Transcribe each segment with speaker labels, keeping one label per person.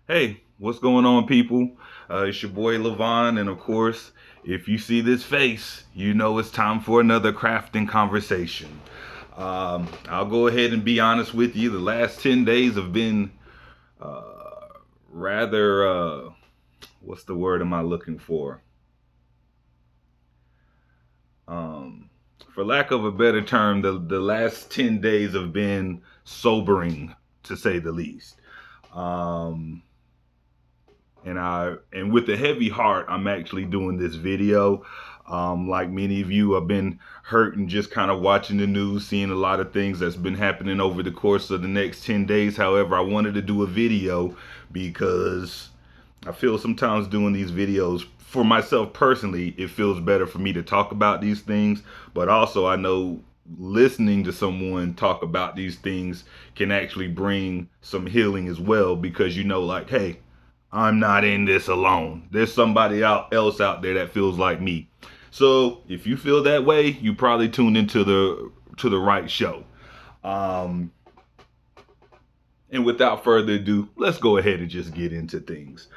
Speaker 1: Hey, what's going on, people? It's your boy Levon, and of course, if you see this face, you know it's time for another crafting conversation. I'll go ahead and be honest with you. The last 10 days have been rather, what's the word am I looking for? Um, for lack of a better term, the last 10 days have been sobering, to say the least. Um, and with a heavy heart, I'm actually doing this video. Like many of you, I've been hurt and just kind of watching the news, seeing a lot of things that's been happening over the course of the next 10 days. However, I wanted to do a video because I feel sometimes doing these videos for myself personally, it feels better for me to talk about these things. But also, I know listening to someone talk about these things can actually bring some healing as well, because like, hey, I'm not in this alone. There's somebody else out there that feels like me. So if you feel that way, you probably tuned into the right show. Um, and without further ado, let's go ahead and just get into things.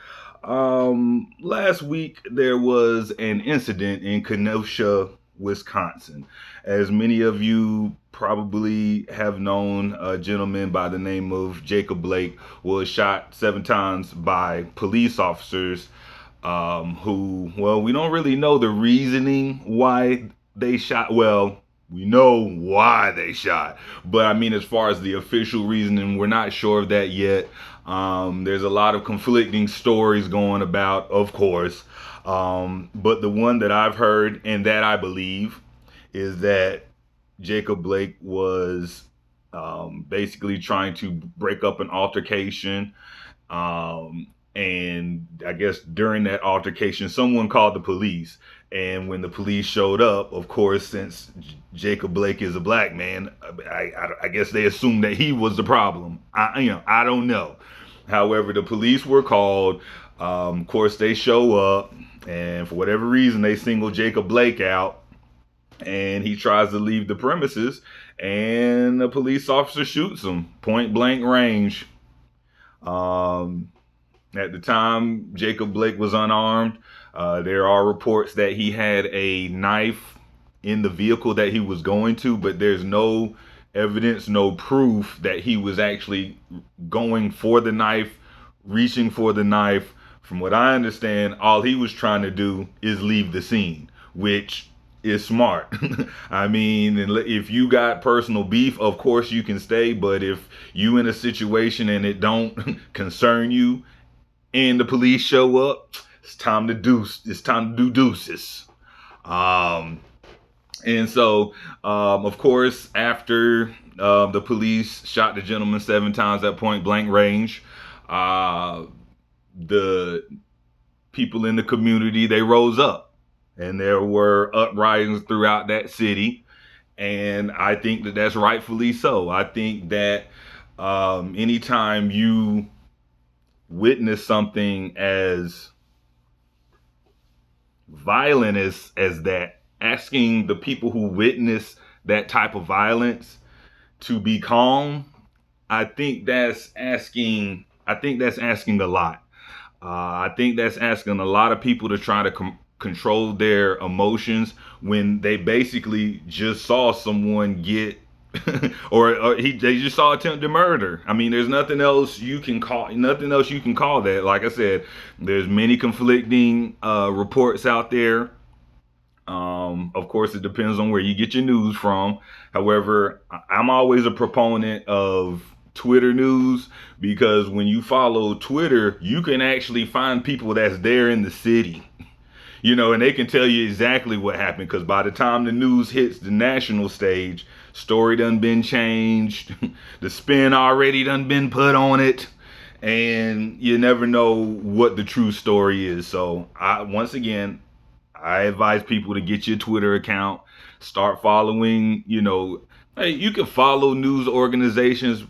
Speaker 1: Last week there was an incident in Kenosha, Wisconsin. As many of you probably have known, a gentleman by the name of Jacob Blake was shot 7 times by police officers, who, we don't really know the reasoning why they shot. Well, we know why they shot, but I mean, as far as the official reasoning, we're not sure of that yet. There's a lot of conflicting stories going about, of course. But the one that I've heard and that I believe is that Jacob Blake was basically trying to break up an altercation. And I guess during that altercation, someone called the police. And when the police showed up, of course, since Jacob Blake is a black man, I guess they assumed that he was the problem. I don't know. However, the police were called. Of course, they show up, and for whatever reason, they single Jacob Blake out, and he tries to leave the premises, and a police officer shoots him point blank range. Um, at the time, Jacob Blake was unarmed. There are reports that he had a knife in the vehicle that he was going to, but there's no evidence, no proof that he was actually going for the knife, reaching for the knife. From what I understand, all he was trying to do is leave the scene, which is smart. I mean, if you got personal beef, of course you can stay, but if you in a situation and it don't concern you, and the police show up, it's time to do deuces. Um, and so, of course, after the police shot the gentleman 7 times at point blank range, uh, the people in the community, they rose up, and there were uprisings throughout that city. And I think that that's rightfully so. I think that anytime you witness something as violent as that, asking the people who witness that type of violence to be calm, I think that's asking a lot. I think that's asking a lot of people to try to control their emotions when they basically just saw someone get or they just saw attempted murder. I mean, there's nothing else you can call that. Like I said, there's many conflicting reports out there. Of course, it depends on where you get your news from. However, I'm always a proponent of Twitter news, because when you follow Twitter, you can actually find people that's there in the city, and they can tell you exactly what happened, because by the time the news hits the national stage, story done been changed, the spin already done been put on it, and you never know what the true story is. So once again, I advise people to get your Twitter account, start following, hey, you can follow news organizations,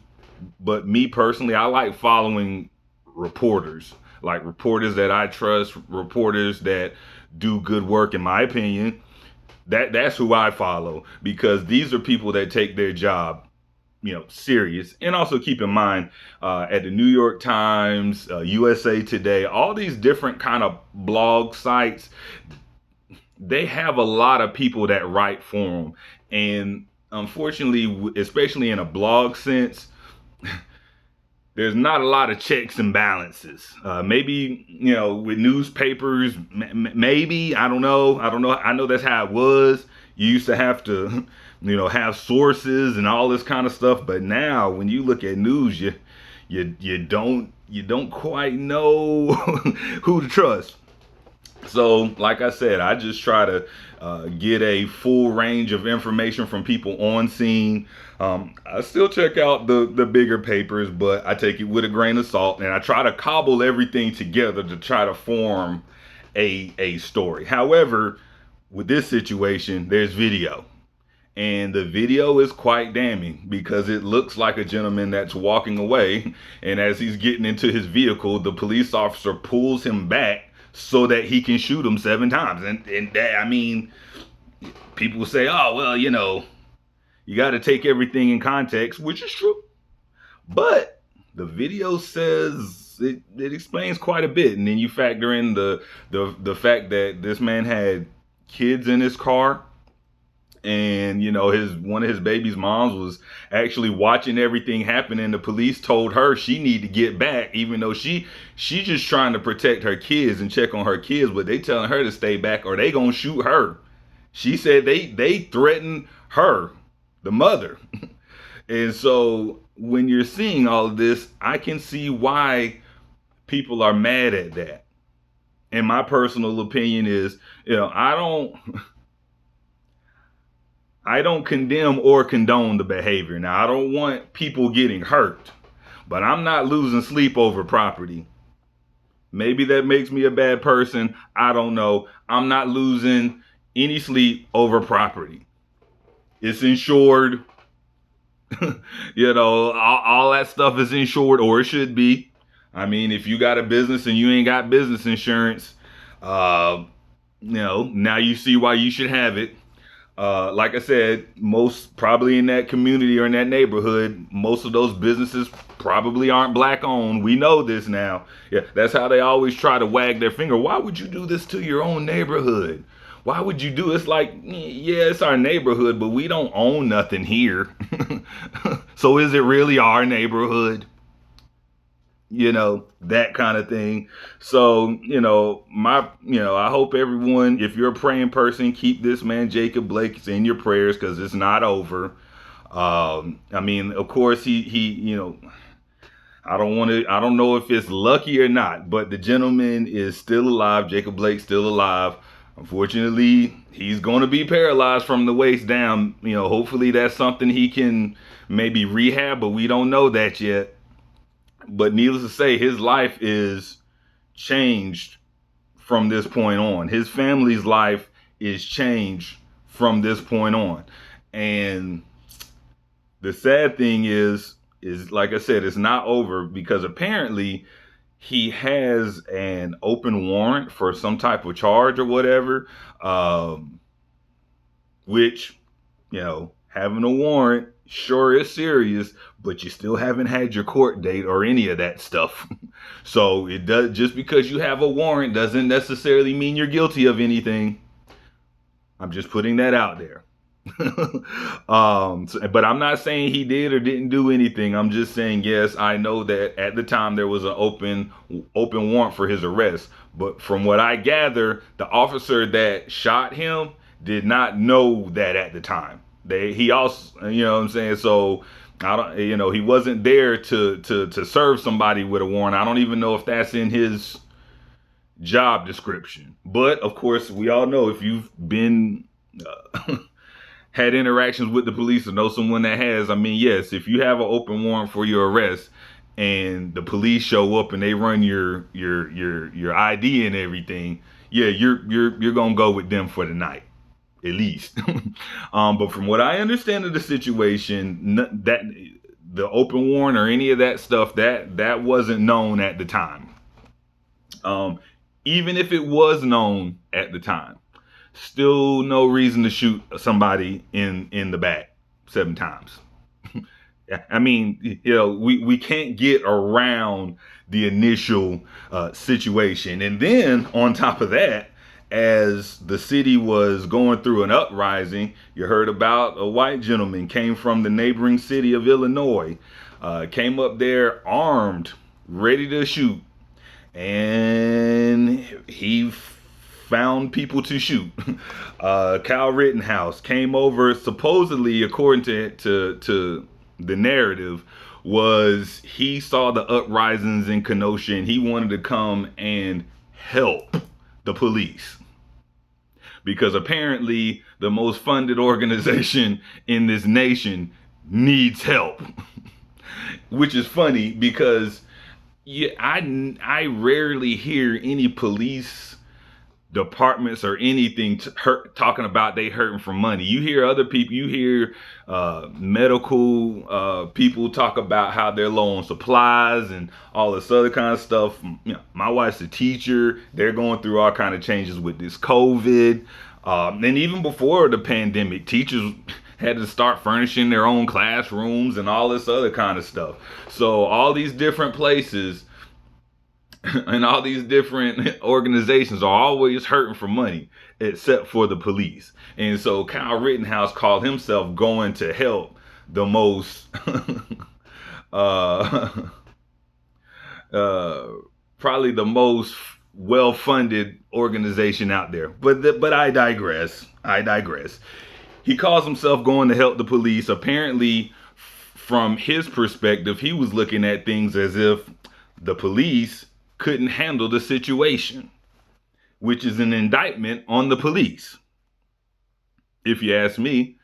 Speaker 1: but me personally, I like following reporters, like reporters that I trust, reporters that do good work, in my opinion. That's who I follow, because these are people that take their job serious. And also keep in mind, at the New York Times, USA Today, all these different kind of blog sites, they have a lot of people that write for them. And unfortunately, especially in a blog sense, there's not a lot of checks and balances. Maybe, with newspapers, maybe, I don't know. I know that's how it was. You used to have to, have sources and all this kind of stuff. But now when you look at news, you don't quite know who to trust. So, like I said, I just try to get a full range of information from people on scene. I still check out the bigger papers, but I take it with a grain of salt, and I try to cobble everything together to try to form a story. However, with this situation, there's video. And the video is quite damning because it looks like a gentleman that's walking away. And as he's getting into his vehicle, the police officer pulls him back so that he can shoot him 7 times. And that, I mean, people say, oh, well, you got to take everything in context, which is true. But the video says it explains quite a bit. And then you factor in the fact that this man had kids in his car. And one of his baby's moms was actually watching everything happen, and the police told her she need to get back, even though she's just trying to protect her kids and check on her kids, but they telling her to stay back or they gonna shoot her. She said they threatened her, the mother. And so when you're seeing all of this, I can see why people are mad at that. And my personal opinion is, I don't condemn or condone the behavior. Now, I don't want people getting hurt, but I'm not losing sleep over property. Maybe that makes me a bad person. I don't know. I'm not losing any sleep over property. It's insured. All that stuff is insured, or it should be. I mean, if you got a business and you ain't got business insurance, now you see why you should have it. Like I said, most probably in that community or in that neighborhood, most of those businesses probably aren't black owned. We know this now. Yeah, that's how they always try to wag their finger. Why would you do this to your own neighborhood? Why would you do it? It's like, yeah, it's our neighborhood, but we don't own nothing here. So is it really our neighborhood? That kind of thing. So, I hope everyone, if you're a praying person, keep this man, Jacob Blake, in your prayers, because it's not over. I mean, of course, he I don't know if it's lucky or not, but the gentleman is still alive. Jacob Blake's still alive. Unfortunately, he's going to be paralyzed from the waist down. Hopefully that's something he can maybe rehab, but we don't know that yet. But needless to say, his life is changed from this point on. His family's life is changed from this point on. And the sad thing is like I said, it's not over, because apparently he has an open warrant for some type of charge or whatever, which, having a warrant sure is serious, but you still haven't had your court date or any of that stuff. So it does, just because you have a warrant doesn't necessarily mean you're guilty of anything. I'm just putting that out there. But I'm not saying he did or didn't do anything. I'm just saying, yes, I know that at the time there was an open warrant for his arrest. But from what I gather, the officer that shot him did not know that at the time. He also, what I'm saying? So I don't, he wasn't there to serve somebody with a warrant. I don't even know if that's in his job description. But of course, we all know, if you've been had interactions with the police or know someone that has, I mean, yes, if you have an open warrant for your arrest and the police show up and they run your ID and everything, yeah, you're gonna go with them for the night, at least. But from what I understand of the situation, that the open warrant or any of that stuff, that wasn't known at the time. Even if it was known at the time, still no reason to shoot somebody in the back 7 times. I mean, we can't get around the initial situation. And then on top of that, as the city was going through an uprising, you heard about a white gentleman came from the neighboring city of Illinois, came up there armed, ready to shoot, and he found people to shoot. Kyle Rittenhouse came over, supposedly, according to the narrative, was he saw the uprisings in Kenosha and he wanted to come and help the police because apparently the most funded organization in this nation needs help. Which is funny because yeah, I rarely hear any police departments or anything talking about they hurting for money. You hear other people, you hear medical people talk about how they're low on supplies and all this other kind of stuff. My wife's a teacher. They're going through all kind of changes with this COVID. And even before the pandemic, teachers had to start furnishing their own classrooms and all this other kind of stuff. So all these different places and all these different organizations are always hurting for money except for the police. And so Kyle Rittenhouse called himself going to help the most uh, uh, probably the most well-funded organization out there. But I digress. I digress. He calls himself going to help the police. Apparently, from his perspective, he was looking at things as if the police couldn't handle the situation, which is an indictment on the police. If you ask me,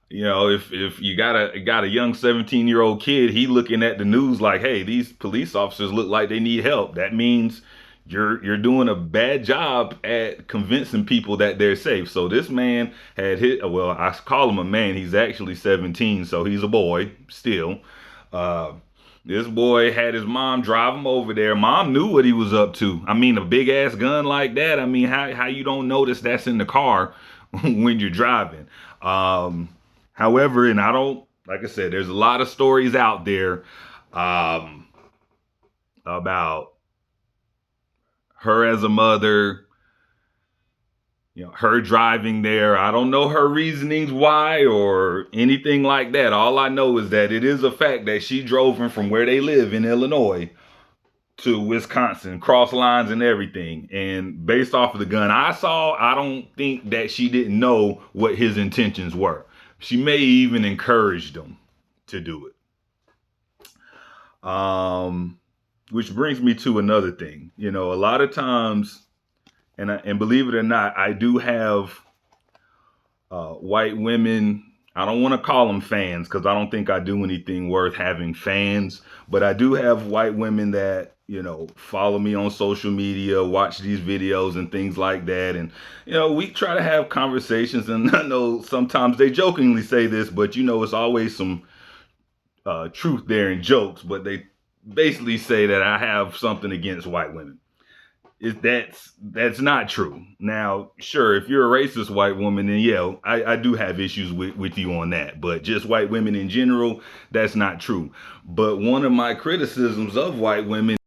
Speaker 1: if you got a young 17-year-old kid, he looking at the news like, hey, these police officers look like they need help. That means you're doing a bad job at convincing people that they're safe. So this man had hit. Well, I call him a man. He's actually 17, so he's a boy still. Uh, this boy had his mom drive him over there. Mom knew what he was up to. I mean, a big ass gun like that. I mean, how you don't notice that's in the car when you're driving? However, and I don't, like I said, there's a lot of stories out there um, about her as a mother, her driving there. I don't know her reasonings why or anything like that. All I know is that it is a fact that she drove him from where they live in Illinois to Wisconsin, cross lines and everything. And based off of the gun I saw, I don't think that she didn't know what his intentions were. She may even encouraged him to do it. Which brings me to another thing. A lot of times, and believe it or not, I do have white women. I don't want to call them fans because I don't think I do anything worth having fans, but I do have white women that follow me on social media, watch these videos and things like that. And we try to have conversations, and I know sometimes they jokingly say this, but it's always some truth there in jokes. But they basically say that I have something against white women. That's not true. Now, sure, if you're a racist white woman, then yeah, I do have issues with you on that. But just white women in general, that's not true. But one of my criticisms of white women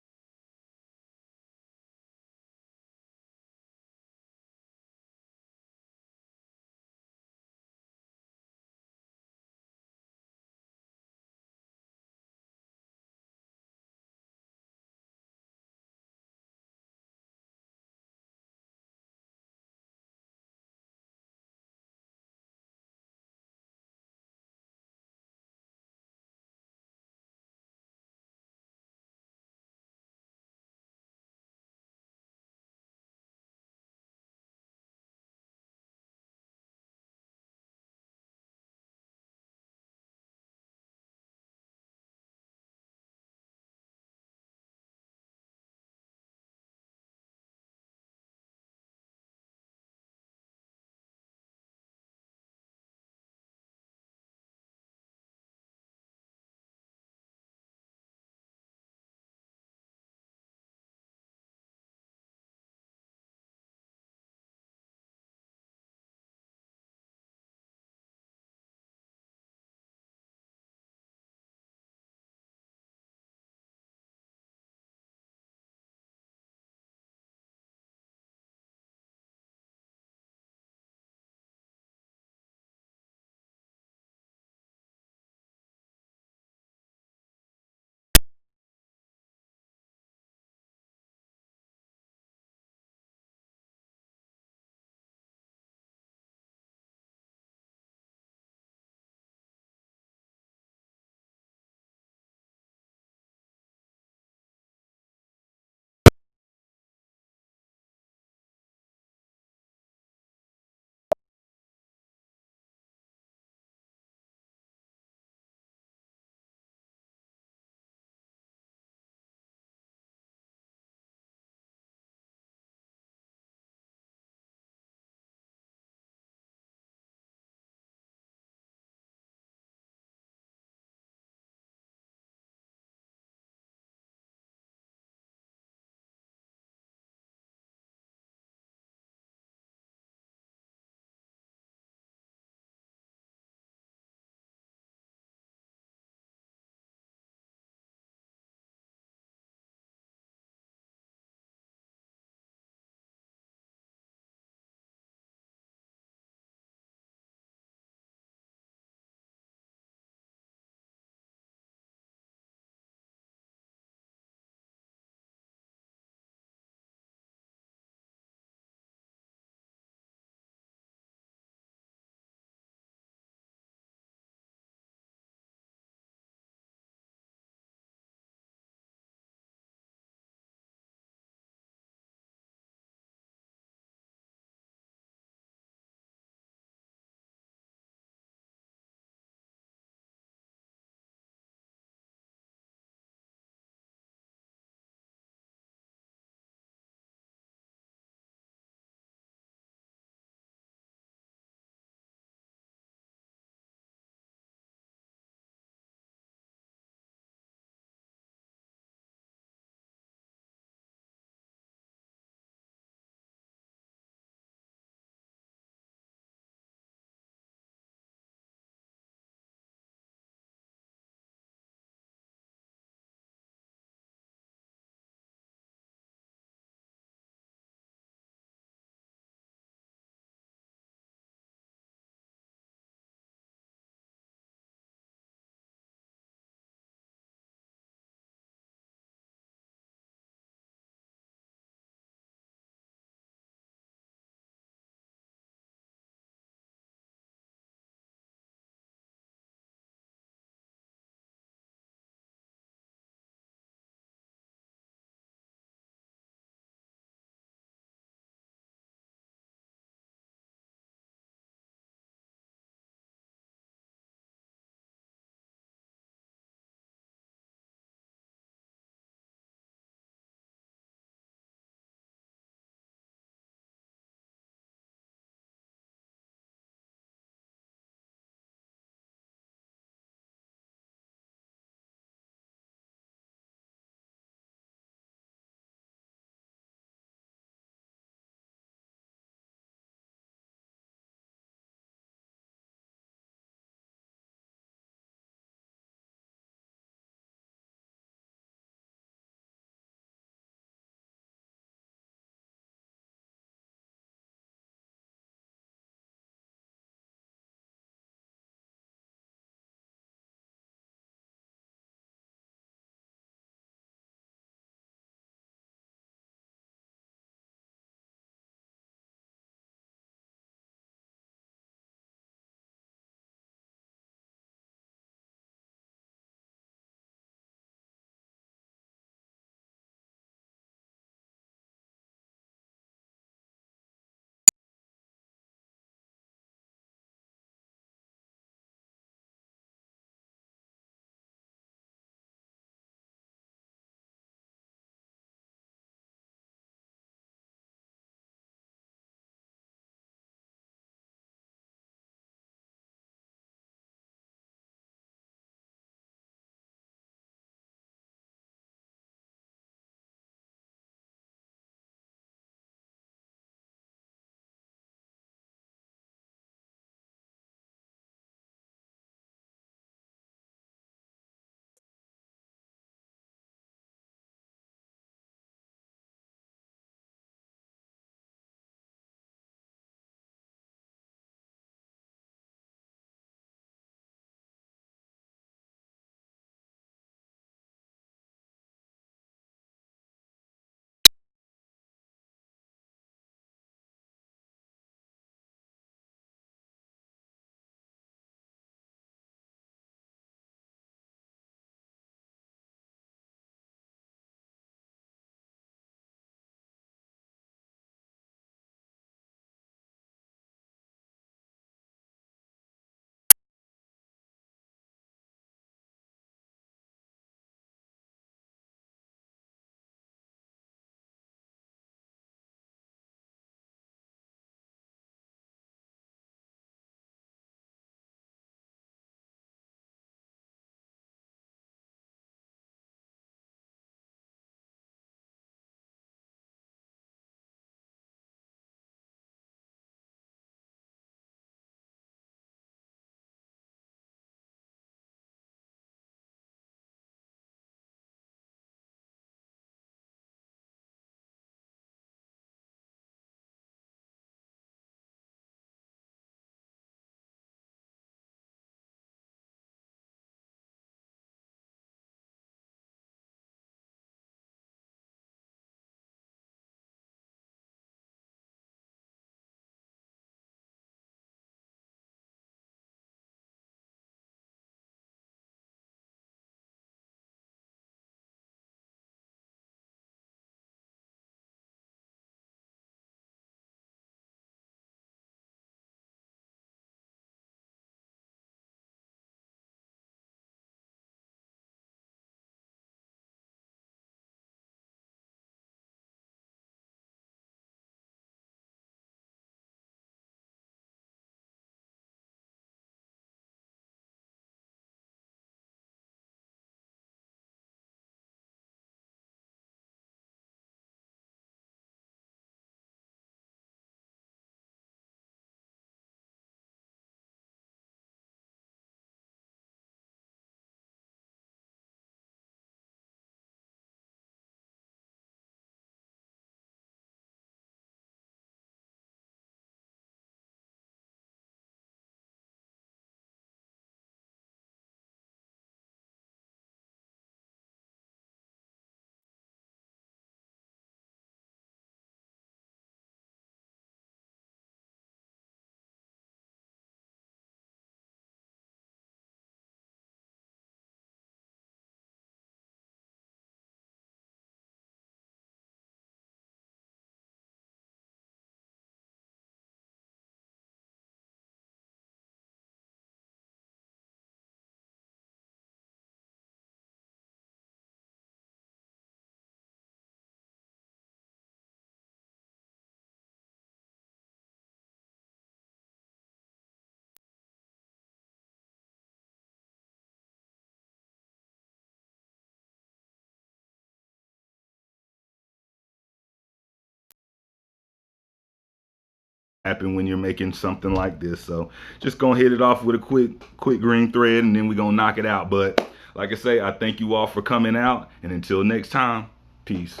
Speaker 1: happen when you're making something like this. So just gonna hit it off with a quick green thread, and then we're gonna knock it out. But like I say, I thank you all for coming out, and until next time, peace.